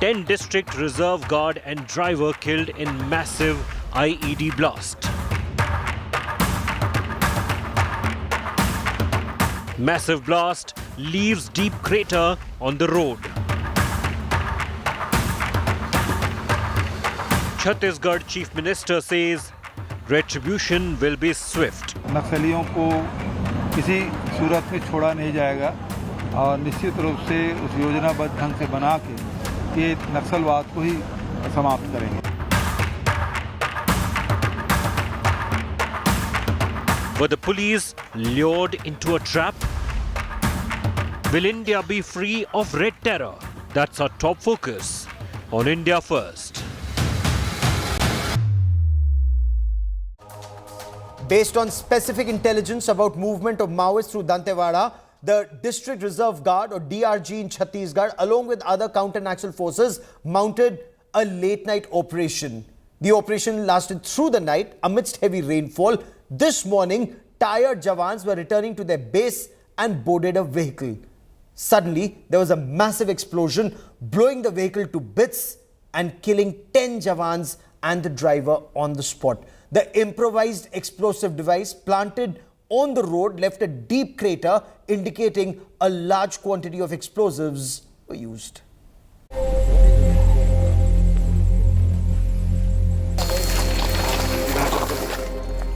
10 District Reserve Guard and driver killed in massive IED blast. Massive blast leaves deep crater on the road. Chhattisgarh Chief Minister says retribution will be swift. नक्सलियों को किसी सूरत में छोड़ा नहीं जाएगा और निश्चित रूप से उस योजनाबद्ध ढंग से बना के ये नक्सलवाद को ही समाप्त करेंगे. Were the police lured into a trap? Will India be free of red terror? That's our top focus on India First. Based on specific intelligence about movement of Maoists through Dantewada, the District Reserve Guard or DRG in Chhattisgarh, along with other counter-Naxal forces, mounted a late-night operation. The operation lasted through the night amidst heavy rainfall. This morning, tired Jawans were returning to their base and boarded a vehicle. Suddenly, there was a massive explosion, blowing the vehicle to bits and killing 10 Jawans and the driver on the spot. The improvised explosive device planted on the road left a deep crater indicating a large quantity of explosives were used.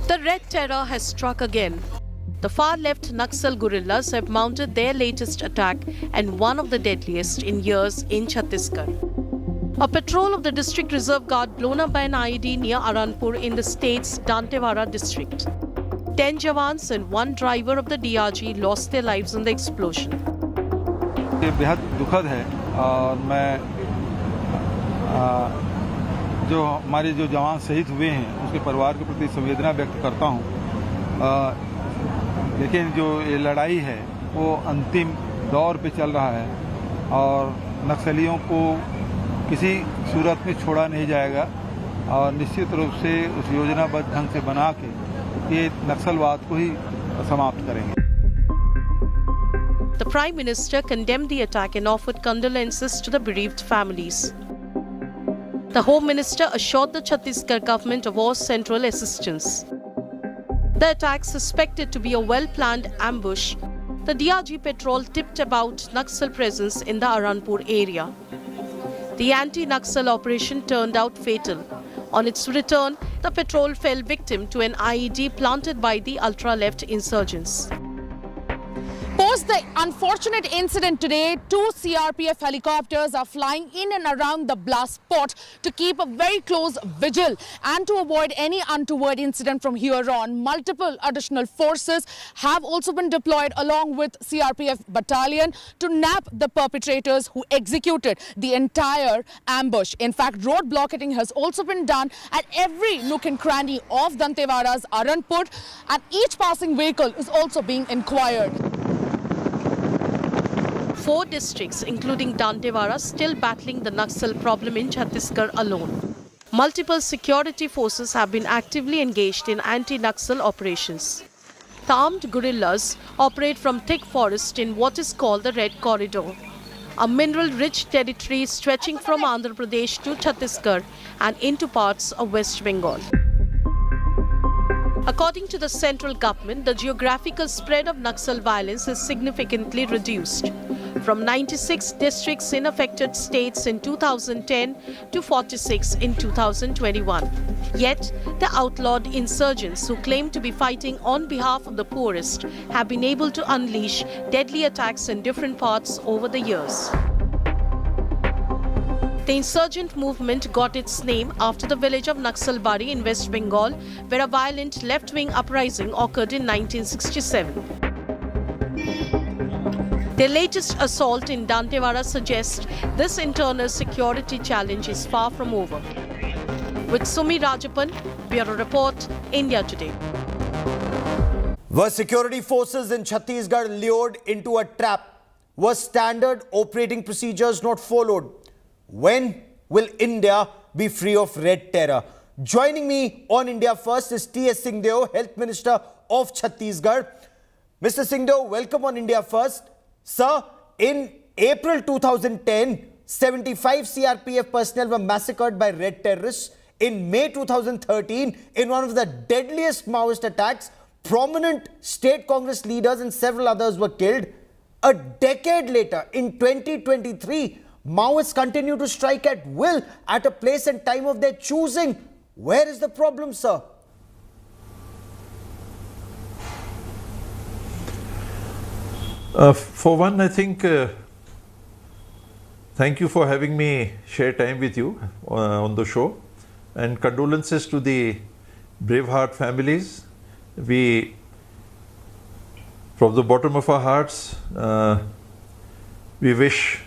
The red terror has struck again. The far-left Naxal guerrillas have mounted their latest attack and one of the deadliest in years in Chhattisgarh. A patrol of the District Reserve Guard blown up by an IED near Aranpur in the state's Dantewada district. 10 Jawans and one driver of the DRG lost their lives in the explosion. ये बेहद दुखद है और मैं जो हमारे जो जवान शहीद हुए हैं उसके परिवार के प्रति संवेदना व्यक्त करता हूं. लेकिन जो ये लड़ाई है वो अंतिम दौर पे चल रहा है और नक्सलियों को किसी सूरत में छोड़ा नहीं जाएगा और निश्चित रूप से उस योजनाबद्ध ढंग से बना के ये नक्सलवाद को ही समाप्त करेंगे. The Prime Minister condemned the attack and offered condolences to the bereaved families. The Home Minister assured the Chhattisgarh government of all central assistance. The attack, suspected to be a well-planned ambush, the DRG patrol tipped about Naxal presence in the Aranpur area. The anti-Naxal operation turned out fatal. On its return, the patrol fell victim to an IED planted by the ultra-left insurgents. Post the unfortunate incident today, 2 CRPF helicopters are flying in and around the blast spot to keep a very close vigil and to avoid any untoward incident from here on. Multiple additional forces have also been deployed along with CRPF battalion to nab the perpetrators who executed the entire ambush. In fact, road blocking has also been done at every nook and cranny of Dantewada's Aranpur, and each passing vehicle is also being inquired. 4 districts, including Dantewada, still battling the Naxal problem in Chhattisgarh alone. Multiple security forces have been actively engaged in anti-Naxal operations. The armed guerrillas operate from thick forest in what is called the Red Corridor, a mineral-rich territory stretching from Andhra Pradesh to Chhattisgarh and into parts of West Bengal. According to the central government, the geographical spread of Naxal violence is significantly reduced, from 96 districts in affected states in 2010 to 46 in 2021. Yet, the outlawed insurgents who claim to be fighting on behalf of the poorest have been able to unleash deadly attacks in different parts over the years. The insurgent movement got its name after the village of Naxalbari in West Bengal, where a violent left-wing uprising occurred in 1967. Their latest assault in Dantewada suggests this internal security challenge is far from over. With Sumi Rajapan, Bureau Report, India Today. Were security forces in Chhattisgarh lured into a trap? Were standard operating procedures not followed? When will India be free of red terror? Joining me on India First is T.S. Singhdeo, Health Minister of Chhattisgarh. Mr. Singhdeo, welcome on India First. Sir, in April 2010, 75 CRPF personnel were massacred by red terrorists. In May 2013, in one of the deadliest Maoist attacks, prominent state Congress leaders and several others were killed. A decade later, in 2023, Maoists continue to strike at will at a place and time of their choosing. Where is the problem, sir? For one, I think, thank you for having me share time with you on the show, and condolences to the Braveheart families. We, from the bottom of our hearts, we wish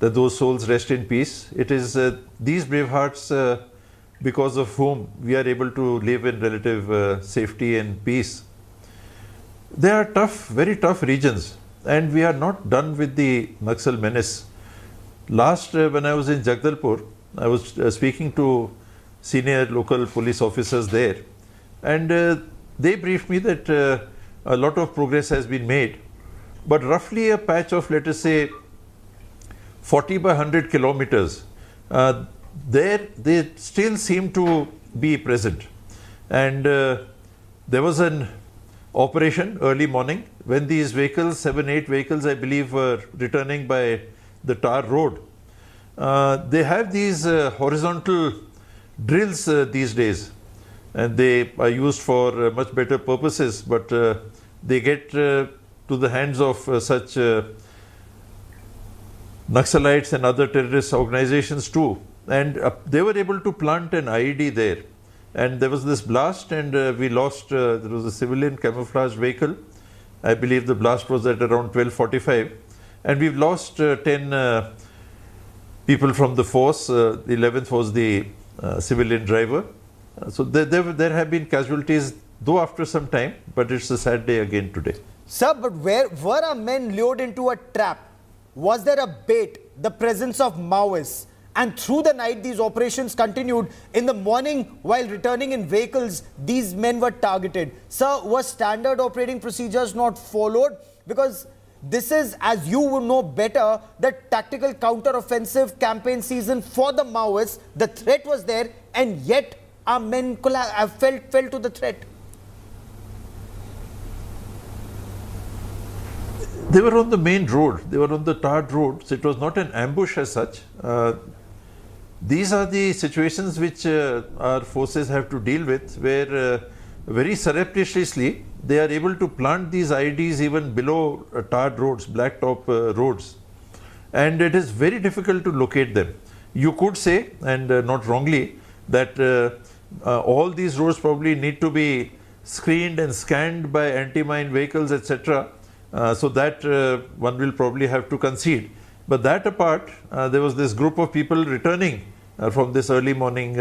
that those souls rest in peace. It is these Bravehearts because of whom we are able to live in relative safety and peace. They are tough, very tough regions, and we are not done with the Naxal menace. Last, when I was in Jagdalpur, I was speaking to senior local police officers there, and they briefed me that a lot of progress has been made, but roughly a patch of, let us say, 40 by 100 kilometers, there they still seem to be present. And there was an operation early morning when these vehicles, 7-8 vehicles I believe, were returning by the tar road. They have these horizontal drills these days, and they are used for much better purposes, but they get to the hands of such Naxalites and other terrorist organizations too. And they were able to plant an IED there. And there was this blast, and we lost, there was a civilian camouflage vehicle. I believe the blast was at around 12:45. And we've lost 10 people from the force. The 11th was the civilian driver. So there have been casualties, though after some time, but it's a sad day again today. Sir, but where were our men lured into a trap? Was there a bait, the presence of Maoists? And through the night, these operations continued. In the morning, while returning in vehicles, these men were targeted. Sir, were standard operating procedures not followed? Because this is, as you would know better, the tactical counter-offensive campaign season for the Maoists. The threat was there, and yet our men fell to the threat. They were on the main road. They were on the tarred road. So it was not an ambush as such. These are the situations which our forces have to deal with, where very surreptitiously they are able to plant these IEDs even below tarred roads, blacktop roads. And it is very difficult to locate them. You could say, and not wrongly, that all these roads probably need to be screened and scanned by anti-mine vehicles, etc. So that one will probably have to concede. But that apart, there was this group of people returning from this early morning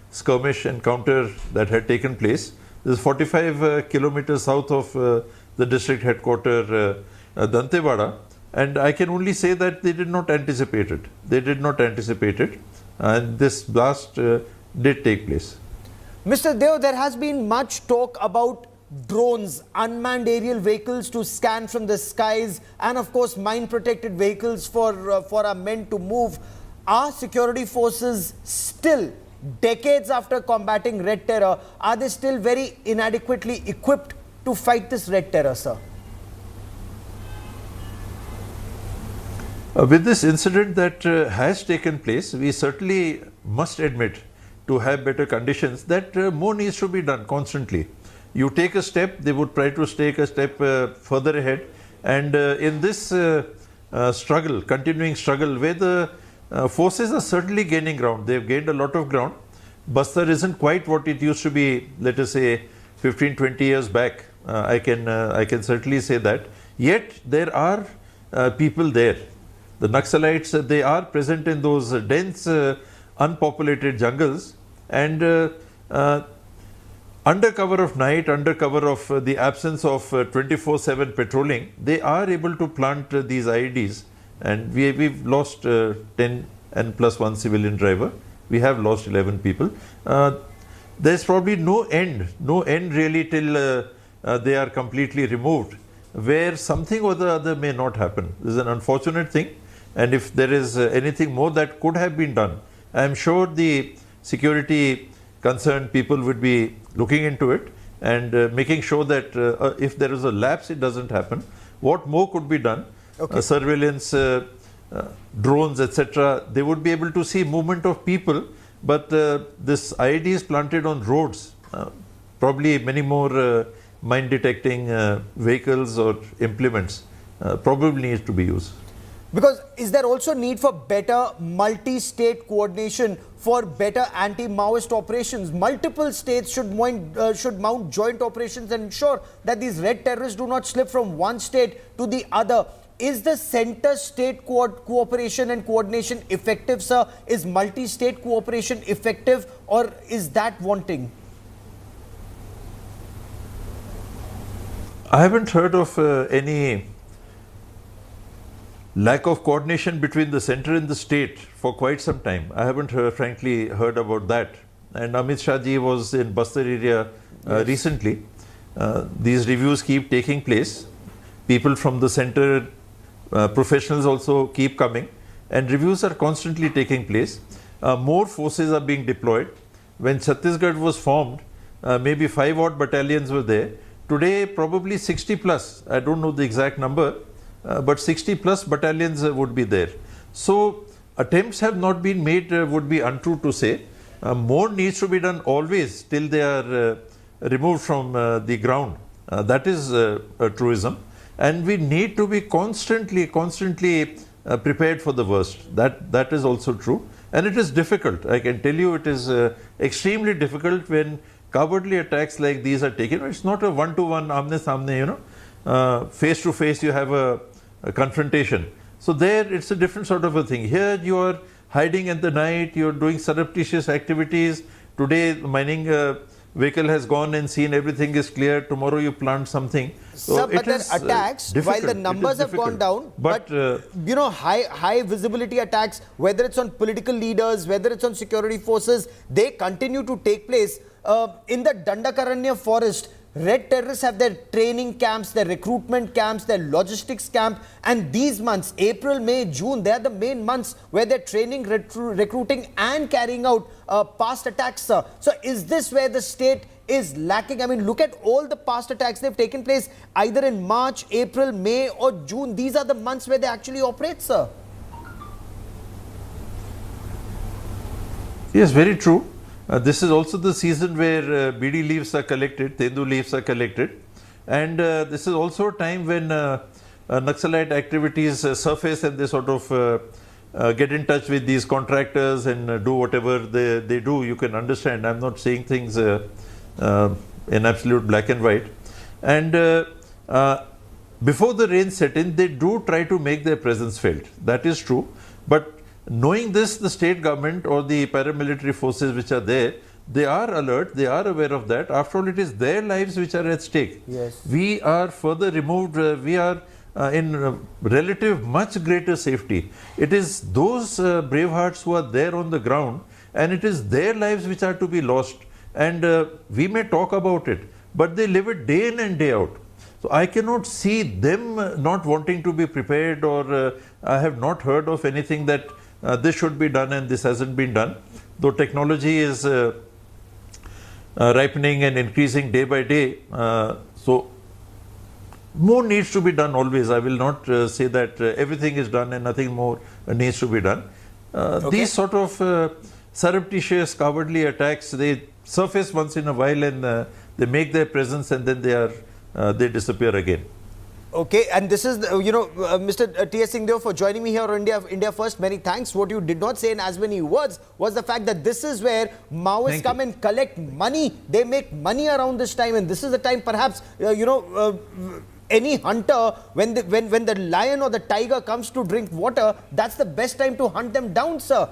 skirmish encounter that had taken place. This is 45 kilometers south of the district headquarters, Dantewada. And I can only say that they did not anticipate it. They did not anticipate it. And this blast did take place. Mr. Deo, there has been much talk about drones, unmanned aerial vehicles to scan from the skies, and of course mine-protected vehicles for our men to move. Are security forces still, decades after combating red terror, are they still very inadequately equipped to fight this red terror, sir? With this incident that has taken place, we certainly must admit to have better conditions, that more needs to be done constantly. You take a step, they would try to take a step further ahead. And in this struggle, continuing struggle, where the forces are certainly gaining ground, they've gained a lot of ground. Bastar isn't quite what it used to be, let us say, 15-20 years back. I can certainly say that. Yet there are people there. The Naxalites, they are present in those dense, unpopulated jungles, and under cover of night, under cover of the absence of 24/7 patrolling, they are able to plant these IEDs. And we've lost 10 and plus one civilian driver. We have lost 11 people. There's probably no end really till they are completely removed, where something or the other may not happen. This is an unfortunate thing. And if there is anything more that could have been done, I am sure the security concerned people would be looking into it and making sure that if there is a lapse, it doesn't happen. What more could be done? Surveillance, drones, etc. They would be able to see movement of people, but this IED is planted on roads. Probably many more mine detecting vehicles or implements probably needs to be used. Because is there also need for better multi-state coordination for better anti-Maoist operations? Multiple states should mount joint operations and ensure that these red terrorists do not slip from one state to the other. Is the center-state cooperation and coordination effective, sir? Is multi-state cooperation effective, or is that wanting? I haven't heard of any lack of coordination between the center and the state for quite some time. I haven't frankly heard about that. And Amit Shah ji was in Bastar area recently. These reviews keep taking place. People from the center, professionals also keep coming, and reviews are constantly taking place. More forces are being deployed. When Chhattisgarh was formed, maybe 5 odd battalions were there. Today, probably 60 plus. I don't know the exact number, but 60 plus battalions would be there. So attempts have not been made, would be untrue to say. More needs to be done always till they are removed from the ground. That is a truism. And we need to be constantly prepared for the worst. That is also true. And it is difficult. I can tell you it is extremely difficult when cowardly attacks like these are taken. It's not a one-to-one, amne-samne, face to face you have a confrontation. So there it's a different sort of a thing. Here you are hiding in the night, you're doing surreptitious activities. Today the mining vehicle has gone and seen everything is clear. Tomorrow you plant something. So sir, but their attacks, while the numbers have gone down, but high visibility attacks, whether it's on political leaders, whether it's on security forces, they continue to take place. In the Dandakaranya forest, red terrorists have their training camps, their recruitment camps, their logistics camp, and these months, April, May, June, they are the main months where they're training, recruiting and carrying out past attacks, sir. So is this where the state is lacking? I mean, look at all the past attacks. They've taken place either in March, April, May or June. These are the months where they actually operate, sir. Yes, very true. This is also the season where BD leaves are collected, Tendu leaves are collected, and this is also a time when Naxalite activities surface and they sort of get in touch with these contractors and do whatever they do. You can understand. I'm not saying things in absolute black and white. And before the rain set in, they do try to make their presence felt. That is true. But knowing this, the state government or the paramilitary forces which are there, they are alert, they are aware of that. After all, it is their lives which are at stake. Yes. We are further removed, we are in relative much greater safety. It is those brave hearts who are there on the ground, and it is their lives which are to be lost. And we may talk about it, but they live it day in and day out. So I cannot see them not wanting to be prepared, or I have not heard of anything that this should be done and this hasn't been done. Though technology is ripening and increasing day by day, so more needs to be done always. I will not say that everything is done and nothing more needs to be done. These sort of surreptitious, cowardly attacks, they surface once in a while and they make their presence, and then they disappear again. Okay, and this is, Mr. T.S. Singhdeo, for joining me here on India First. Many thanks. What you did not say in as many words was the fact that this is where Maoists come and collect money. They make money around this time, and this is the time perhaps, any hunter, when the lion or the tiger comes to drink water, that's the best time to hunt them down, sir.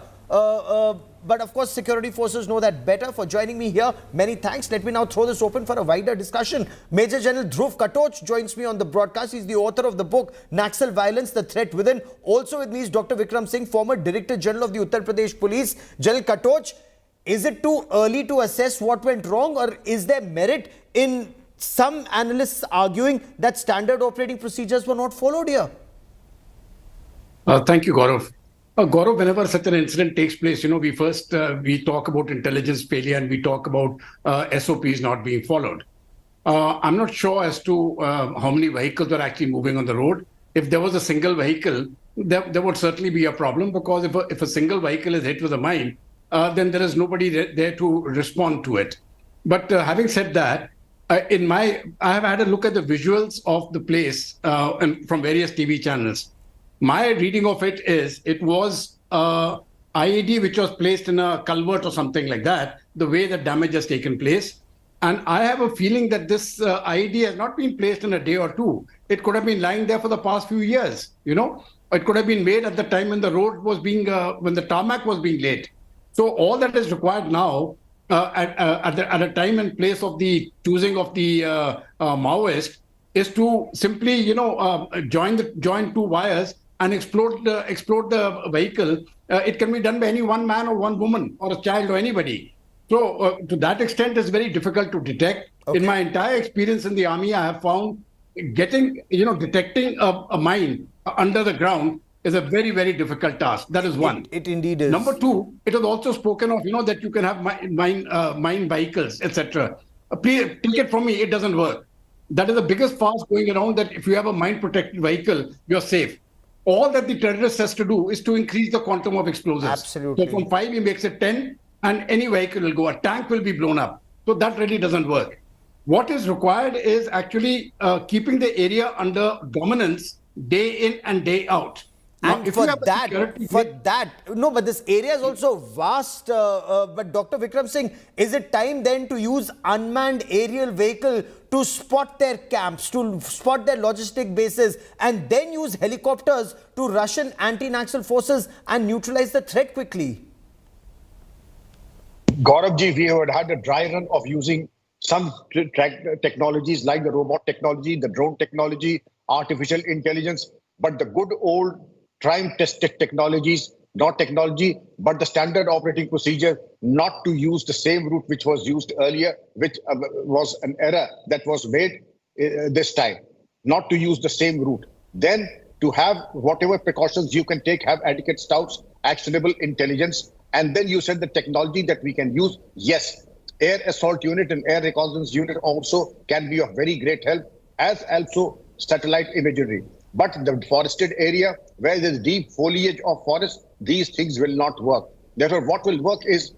But of course, security forces know that better. For joining me here, many thanks. Let me now throw this open for a wider discussion. Major General Dhruv Katoch joins me on the broadcast. He's the author of the book, Naxal Violence, The Threat Within. Also with me is Dr. Vikram Singh, former Director General of the Uttar Pradesh Police. General Katoch, is it too early to assess what went wrong, or is there merit in some analysts arguing that standard operating procedures were not followed here? Thank you, Gaurav. Gaurav, whenever such an incident takes place, we first we talk about intelligence failure and we talk about SOPs not being followed. I'm not sure as to how many vehicles are actually moving on the road. If there was a single vehicle, there would certainly be a problem, because if a single vehicle is hit with a mine, then there is nobody there to respond to it. But having said that, I have had a look at the visuals of the place and from various TV channels. My reading of it is it was IED which was placed in a culvert or something like that, the way the damage has taken place. And I have a feeling that this IED has not been placed in a day or two. It could have been lying there for the past few years. It could have been made at the time when the road was being, when the tarmac was being laid. So all that is required now at a time and place of the choosing of the Maoist is to simply, join two wires and explode the vehicle. It can be done by any one man or one woman or a child or anybody. So to that extent, it's very difficult to detect. Okay. In my entire experience in the army, I have found detecting a mine under the ground is a very, very difficult task. That is one. It indeed is. Number two, it was also spoken of, that you can have mine vehicles, etc. Please take it from me, it doesn't work. That is the biggest farce going around, that if you have a mine-protected vehicle, you're safe. All that the terrorist has to do is to increase the quantum of explosives. Absolutely. So from 5, he makes it 10, and any vehicle will go. A tank will be blown up. So that really doesn't work. What is required is actually keeping the area under dominance day in and day out. Now, and but this area is also vast. But Dr. Vikram Singh, is it time then to use unmanned aerial vehicle to spot their camps, to spot their logistic bases, and then use helicopters to Russian anti-Naxal forces and neutralize the threat quickly? Gauravji, we have had a dry run of using some technologies like the robot technology, the drone technology, artificial intelligence, but the good old time-tested technologies, not technology, but the standard operating procedure, not to use the same route which was used earlier, which was an error that was made this time, not to use the same route. Then to have whatever precautions you can take, have adequate scouts, actionable intelligence, and then you said the technology that we can use, yes, air assault unit and air reconnaissance unit also can be of very great help, as also satellite imagery. But the forested area where there's deep foliage of forest, these things will not work. Therefore, what will work is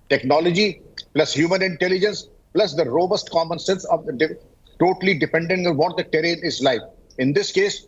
technology plus human intelligence plus the robust common sense of the totally dependent on what the terrain is like. In this case,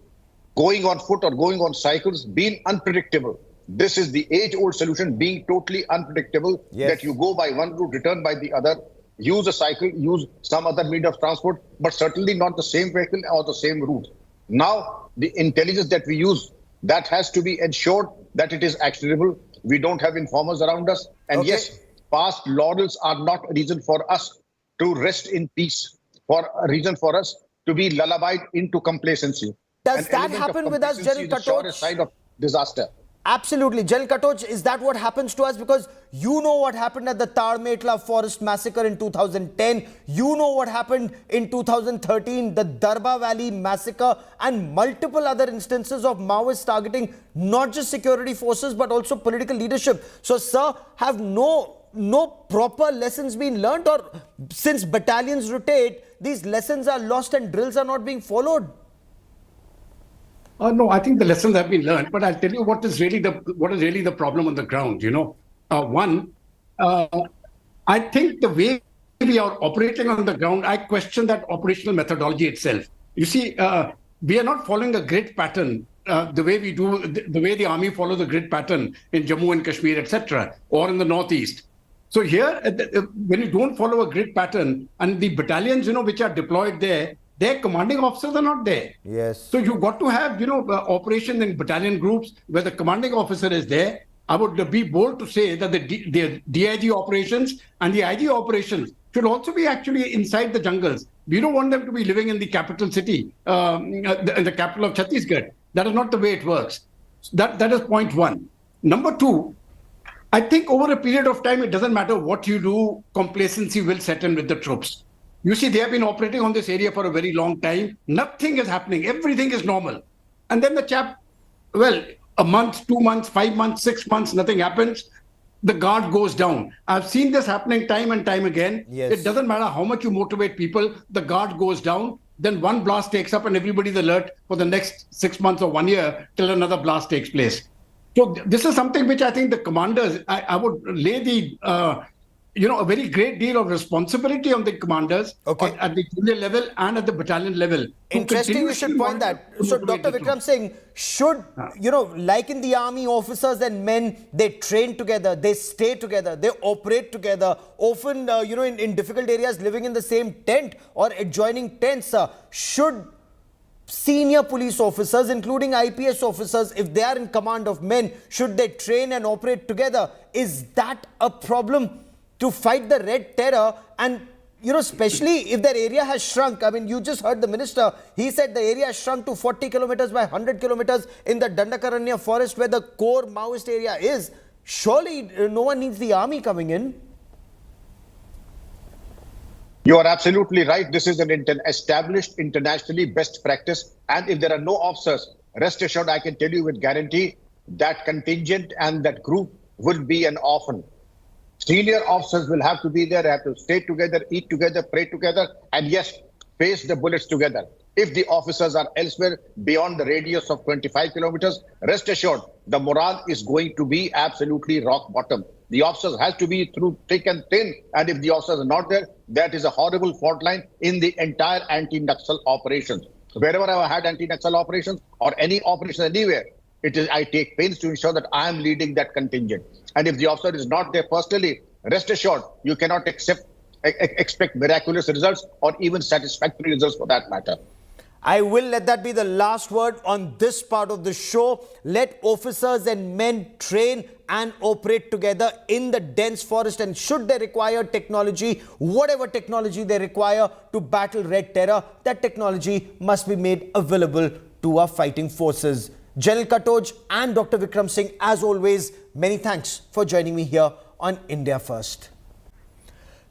going on foot or going on cycles, being unpredictable. This is the age-old solution, being totally unpredictable, yes. That you go by one route, return by the other, use a cycle, use some other mode of transport, but certainly not the same vehicle or the same route. Now, the intelligence that we use, that has to be ensured that it is actionable. We don't have informers around us. And okay. Yes, past laurels are not a reason for us to rest in peace, for a reason for us to be lullabied into complacency. Does that happen with us, General Katoch? Side of disaster. Absolutely. General Katoch, is that what happens to us? Because you know what happened at the Tarmetla forest massacre in 2010. You know what happened in 2013, the Darba Valley massacre, and multiple other instances of Maoists targeting not just security forces, but also political leadership. So, sir, have no proper lessons been learned, or since battalions rotate, these lessons are lost and drills are not being followed? No, I think the lessons have been learned, but I'll tell you what is really the problem on the ground. I think the way we are operating on the ground, I question that operational methodology itself. You see, we are not following a grid pattern the way we do, the way the army follows a grid pattern in Jammu and Kashmir, etc., or in the northeast. So here, when you don't follow a grid pattern, and the battalions, which are deployed there, their commanding officers are not there. Yes. So you've got to have, operations in battalion groups where the commanding officer is there. I would be bold to say that the DIG operations and the IG operations should also be actually inside the jungles. We don't want them to be living in the capital city, in the capital of Chhattisgarh. That is not the way it works. That is point one. Number two, I think over a period of time, it doesn't matter what you do, complacency will set in with the troops. You see, they have been operating on this area for a very long time. Nothing is happening. Everything is normal. And then the chap, well, a month, 2 months, 5 months, 6 months, nothing happens. The guard goes down. I've seen this happening time and time again. Yes. It doesn't matter how much you motivate people, the guard goes down. Then one blast takes up and everybody's alert for the next 6 months or 1 year till another blast takes place. So this is something which I think the commanders, I would lay the, a very great deal of responsibility on the commanders at the junior level and at the battalion level. Interesting, you should point that. So, Dr. Vikram Singh, should, like in the army, officers and men, they train together, they stay together, they operate together, often, in difficult areas, living in the same tent or adjoining tents. Should senior police officers, including IPS officers, if they are in command of men, should they train and operate together? Is that a problem to fight the red terror? And especially if their area has shrunk. I mean, you just heard the minister. He said the area has shrunk to 40 kilometers by 100 kilometers in the Dandakaranya forest where the core Maoist area is. Surely no one needs the army coming in. You are absolutely right. This is an established internationally best practice. And if there are no officers, rest assured, I can tell you with guarantee that contingent and that group will be an orphan. Senior officers will have to be there, have to stay together, eat together, pray together, and yes, face the bullets together. If the officers are elsewhere beyond the radius of 25 kilometers, rest assured, the morale is going to be absolutely rock bottom. The officers has to be through thick and thin, and if the officers are not there, that is a horrible fault line in the entire anti-Naxal operations. Wherever I've had anti-Naxal operations or any operation anywhere, I take pains to ensure that I am leading that contingent. And if the officer is not there personally, rest assured, you cannot expect miraculous results or even satisfactory results for that matter. I will let that be the last word on this part of the show. Let officers and men train and operate together in the dense forest, and should they require technology, whatever technology they require to battle red terror, that technology must be made available to our fighting forces. General Katoj and Dr. Vikram Singh, as always, many thanks for joining me here on India First.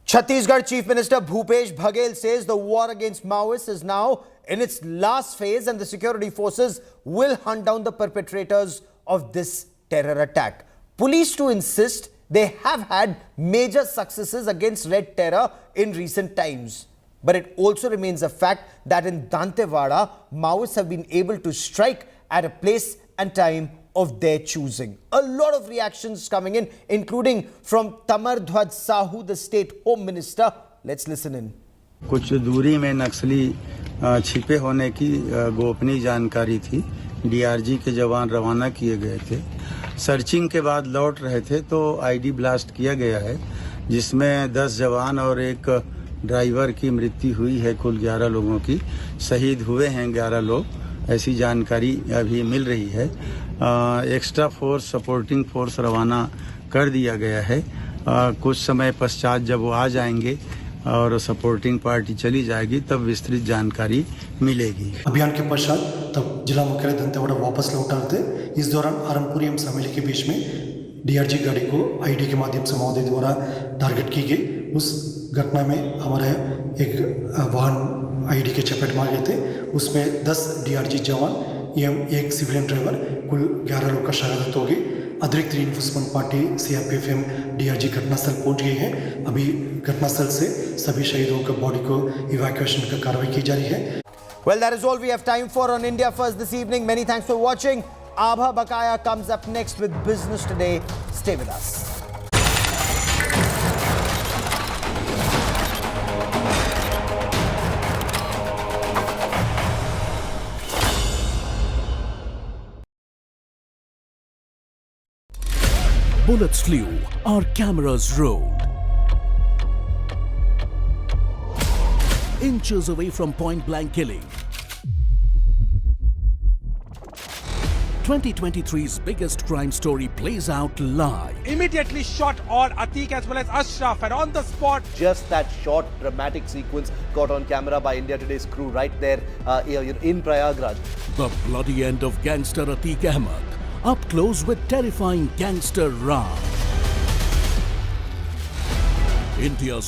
Chhattisgarh Chief Minister Bhupesh Baghel says the war against Maoists is now in its last phase and the security forces will hunt down the perpetrators of this terror attack. Police too insist they have had major successes against red terror in recent times. But it also remains a fact that in Dantewada, Maoists have been able to strike at a place and time of their choosing. A lot of reactions coming in, including from Tamardhwaj Sahu, the state home minister. Let's listen in. कुछ दूरी में नक्सली छिपे होने की गोपनीय जानकारी थी। DRG के जवान रवाना किए गए थे। सर्चिंग के बाद लौट रहे थे तो आईडी ब्लास्ट किया गया है, जिसमें 10 जवान और एक ड्राइवर की मृत्यु हुई है। कुल 11 लोगों की शहीद हुए हैं 11 लोग, ऐसी जानकारी अभी मिल रही है। एक्स्ट्रा फोर्स, सपोर्टिंग फोर्स रवाना कर दिया गया है। कुछ समय पश्चात जब वो आ जाएंगे और सपोर्टिंग पार्टी चली जाएगी तब विस्तृत जानकारी मिलेगी। अभियान के पश्चात तब जिला मुख्यालय दंतेवाड़ा वापस लौट रहे थे। इस दौरान आरनपुरी एवं समेली के बीच में डीआरजी गाड़ी को आईडी के माध्यम से महोदय द्वारा टारगेट की गई। उस घटना में हमारे एक वाहन आईडी के चपेट में आ गए थे। उसमें 10 डीआरजी जवान एवं एक सिविलियन ड्राइवर, कुल 11 लोग का शहादत होगी। अतिरिक्त रीइंफोर्समेंट पार्टी सीआरपीएफ एवं डीआरजी घटनास्थल पहुंच गई है। अभी घटनास्थल से सभी शहीदों के बॉडी को इवैक्यूएशन का कार्रवाई की जा रही है। Well, that is all we have time for on India First this evening. Many thanks for watching. Abha Bakaya comes up next with Business Today. Stay with us. Bullets flew, our cameras rolled. Inches away from point-blank killing. 2023's biggest crime story plays out live. Immediately shot all Atiq as well as Ashraf, and on the spot. Just that short dramatic sequence caught on camera by India Today's crew right there in Prayagraj. The bloody end of gangster Atiq Ahmed, up close with terrifying gangster Ram. India's